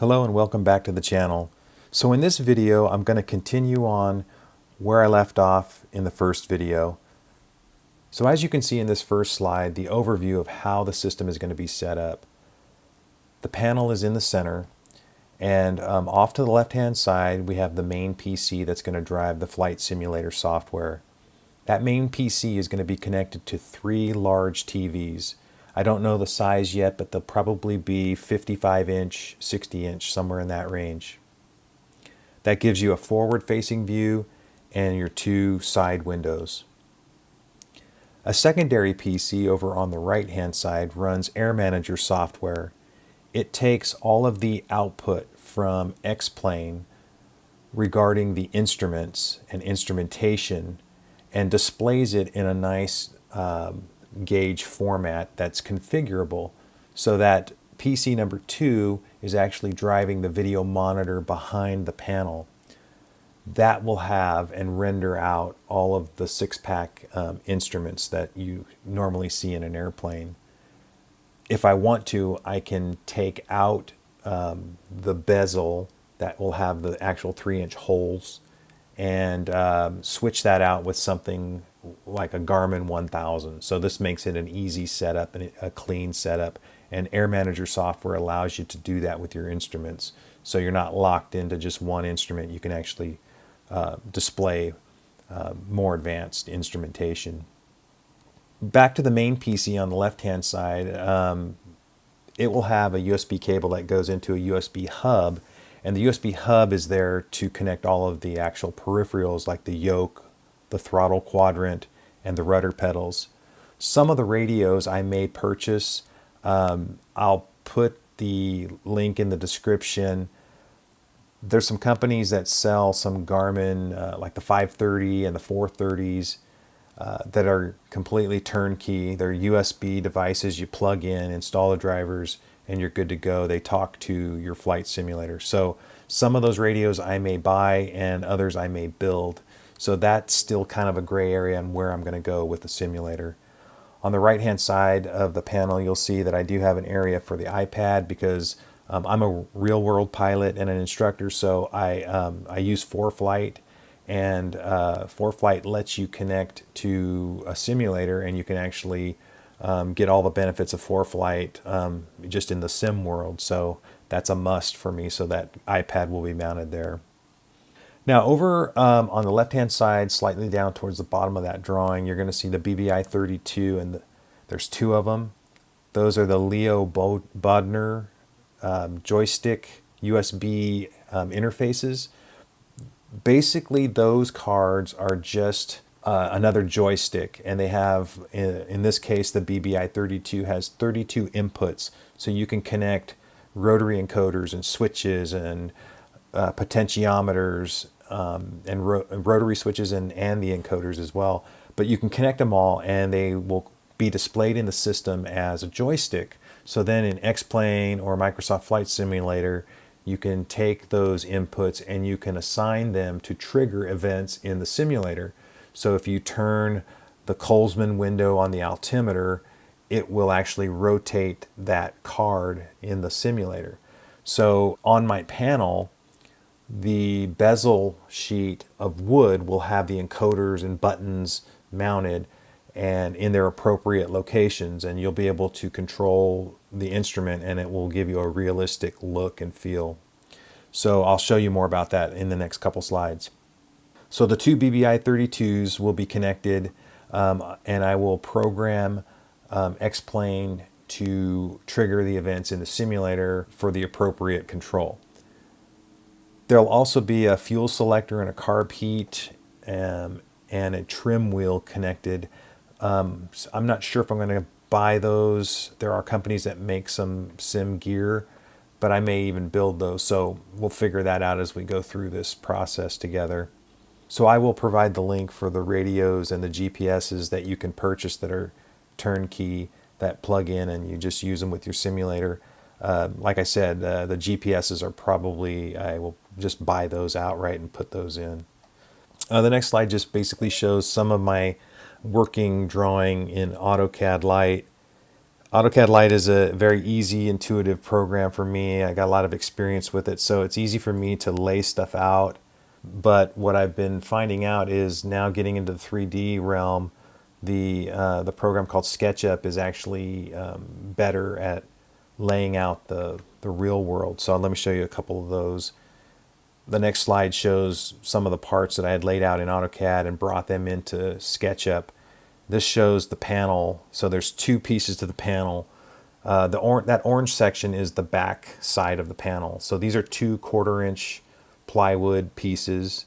Hello and welcome back to the channel. So in this video I'm going to continue on where I left off in the first video. So as you can see in this first slide, the overview of how the system is going to be set up. The panel is in the center, and off to the left hand side we have the main PC that's going to drive the flight simulator software. That main PC is going to be connected to 3 large TVs. I don't know the size yet, but they'll probably be 55-inch, 60-inch, somewhere in that range. That gives you a forward-facing view and your 2 side windows. A secondary PC over on the right-hand side runs Air Manager software. It takes all of the output from X-Plane regarding the instruments and instrumentation and displays it in a nice gauge format that's configurable so that PC number 2 is actually driving the video monitor behind the panel. That will have and render out all of the 6-pack instruments that you normally see in an airplane. If I want to, I can take out the bezel that will have the actual 3-inch holes and switch that out with something like a Garmin 1000. So this makes it an easy setup and a clean setup, and Air Manager software allows you to do that with your instruments. So you're not locked into just one instrument. You can actually display more advanced instrumentation. Back to the main PC on the left hand side, it will have a USB cable that goes into a USB hub, and the USB hub is there to connect all of the actual peripherals like the yoke, the throttle quadrant, and the rudder pedals. Some of the radios I may purchase. I'll put the link in the description. There's some companies that sell some Garmin, like the 530 and the 430s, that are completely turnkey. They're USB devices. You plug in, install the drivers, and you're good to go. They talk to your flight simulator. So some of those radios I may buy and others I may build. So that's still kind of a gray area on where I'm going to go with the simulator. On the right hand side of the panel you'll see that I do have an area for the iPad because I'm a real world pilot and an instructor, so I use ForeFlight, and ForeFlight lets you connect to a simulator and you can actually get all the benefits of ForeFlight just in the sim world. So that's a must for me, so that iPad will be mounted there. Now over on the left hand side, slightly down towards the bottom of that drawing, you're going to see the BBI-32, and there's 2 of them. Those are the Leo Bodner Joystick USB Interfaces. Basically those cards are just another joystick, and they have, in this case the BBI-32 has 32 inputs, so you can connect rotary encoders and switches and potentiometers and rotary switches and the encoders as well. But you can connect them all and they will be displayed in the system as a joystick. So then in X-Plane or Microsoft Flight Simulator, you can take those inputs and you can assign them to trigger events in the simulator. So if you turn the Colesman window on the altimeter, it will actually rotate that card in the simulator. So on my panel, the bezel sheet of wood will have the encoders and buttons mounted and in their appropriate locations, and you'll be able to control the instrument and it will give you a realistic look and feel. So I'll show you more about that in the next couple slides. So the 2 BBI-32s will be connected, and I will program X-Plane to trigger the events in the simulator for the appropriate control. There'll also be a fuel selector and a carb heat and a trim wheel connected. I'm not sure if I'm going to buy those. There are companies that make some sim gear, but I may even build those. So we'll figure that out as we go through this process together. So I will provide the link for the radios and the GPSs that you can purchase that are turnkey, that plug in and you just use them with your simulator. Like I said, the GPSs are probably, I will just buy those outright and put those in. The next slide just basically shows some of my working drawing in AutoCAD Lite. AutoCAD Lite is a very easy, intuitive program for me. I got a lot of experience with it, so it's easy for me to lay stuff out. But what I've been finding out is now getting into the 3D realm, the program called SketchUp is actually better at laying out the real world. So let me show you a couple of those. The next slide shows some of the parts that I had laid out in AutoCAD and brought them into SketchUp. This shows the panel. So there's two pieces to the panel. That orange section is the back side of the panel. So these are 2 1/4-inch plywood pieces.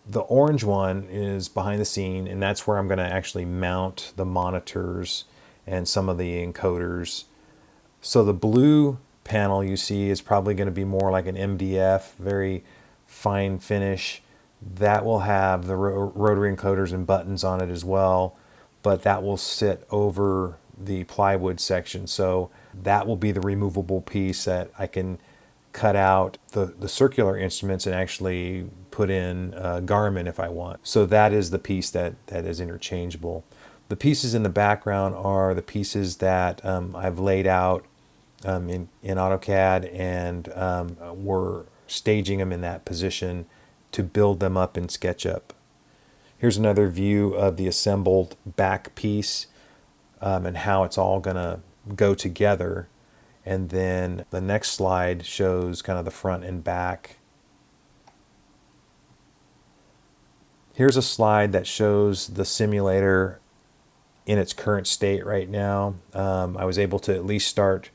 The orange one is behind the scene, and that's where I'm going to actually mount the monitors and some of the encoders. So the blue panel you see is probably going to be more like an MDF, very fine finish. That will have the rotary encoders and buttons on it as well, but that will sit over the plywood section. So that will be the removable piece that I can cut out the circular instruments and actually put in a garment if I want. So that is the piece that is interchangeable. The pieces in the background are the pieces that I've laid out in AutoCAD, and we're staging them in that position to build them up in SketchUp. Here's another view of the assembled back piece and how it's all going to go together. And then the next slide shows kind of the front and back. Here's a slide that shows the simulator in its current state right now. I was able to at least start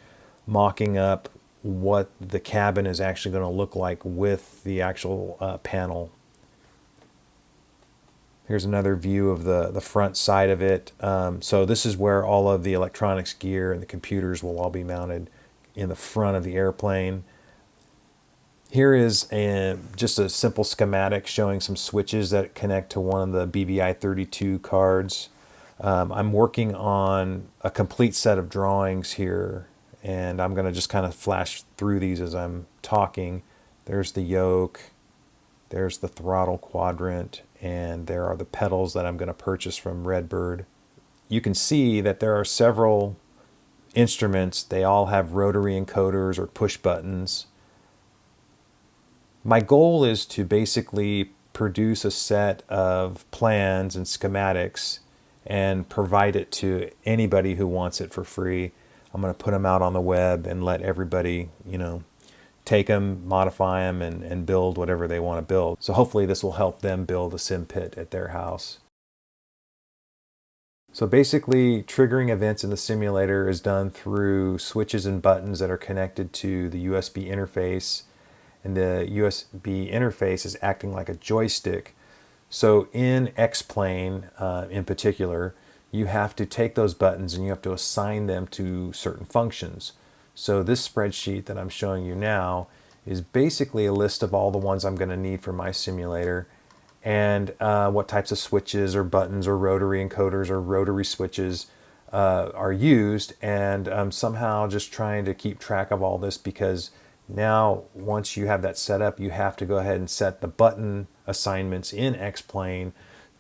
mocking up what the cabin is actually going to look like with the actual panel. Here's another view of the front side of it. So this is where all of the electronics gear and the computers will all be mounted in the front of the airplane. Here is just a simple schematic showing some switches that connect to one of the BBI-32 cards. I'm working on a complete set of drawings here, and I'm going to just kind of flash through these as I'm talking. There's the yoke, there's the throttle quadrant, and there are the pedals that I'm going to purchase from Redbird. You can see that there are several instruments. They all have rotary encoders or push buttons. My goal is to basically produce a set of plans and schematics and provide it to anybody who wants it for free. I'm going to put them out on the web and let everybody, take them, modify them, and build whatever they want to build. So hopefully this will help them build a SimPit at their house. So basically, triggering events in the simulator is done through switches and buttons that are connected to the USB interface. And the USB interface is acting like a joystick. So in X-Plane in particular, you have to take those buttons and you have to assign them to certain functions. So this spreadsheet that I'm showing you now is basically a list of all the ones I'm going to need for my simulator, and what types of switches or buttons or rotary encoders or rotary switches are used, and somehow just trying to keep track of all this, because now once you have that set up, you have to go ahead and set the button assignments in X-Plane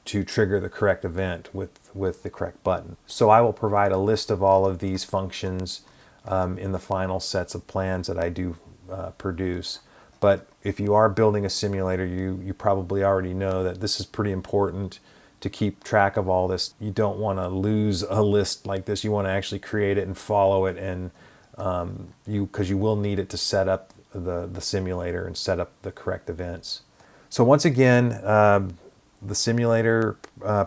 to trigger the correct event with the correct button. So I will provide a list of all of these functions in the final sets of plans that I do produce. But if you are building a simulator, you probably already know that this is pretty important to keep track of all this. You don't want to lose a list like this. You want to actually create it and follow it, and because you will need it to set up the simulator and set up the correct events. So once again, the simulator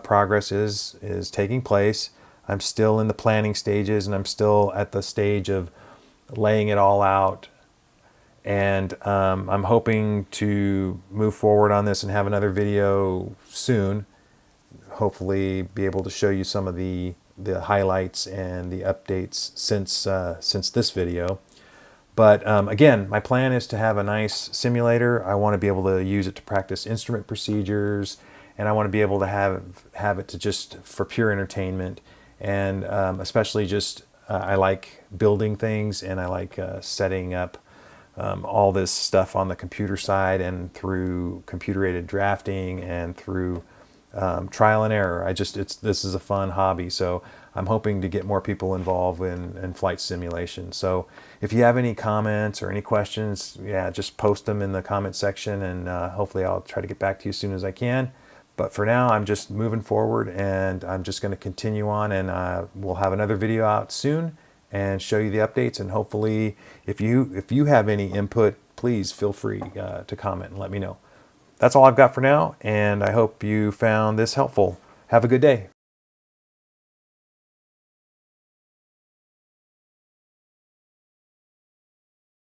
progress is taking place. I'm still in the planning stages, and I'm still at the stage of laying it all out. And I'm hoping to move forward on this and have another video soon. Hopefully be able to show you some of the highlights and the updates since this video. But again, my plan is to have a nice simulator. I want to be able to use it to practice instrument procedures, and I want to be able to have it to just for pure entertainment, and especially just I like building things, and I like setting up all this stuff on the computer side and through computer-aided drafting and through trial and error. This is a fun hobby, so I'm hoping to get more people involved in flight simulation. So if you have any comments or any questions, yeah, just post them in the comment section, and hopefully I'll try to get back to you as soon as I can. But for now, I'm just moving forward, and I'm just going to continue on, and we'll have another video out soon and show you the updates. And hopefully, if you have any input, please feel free to comment and let me know. That's all I've got for now, and I hope you found this helpful. Have a good day.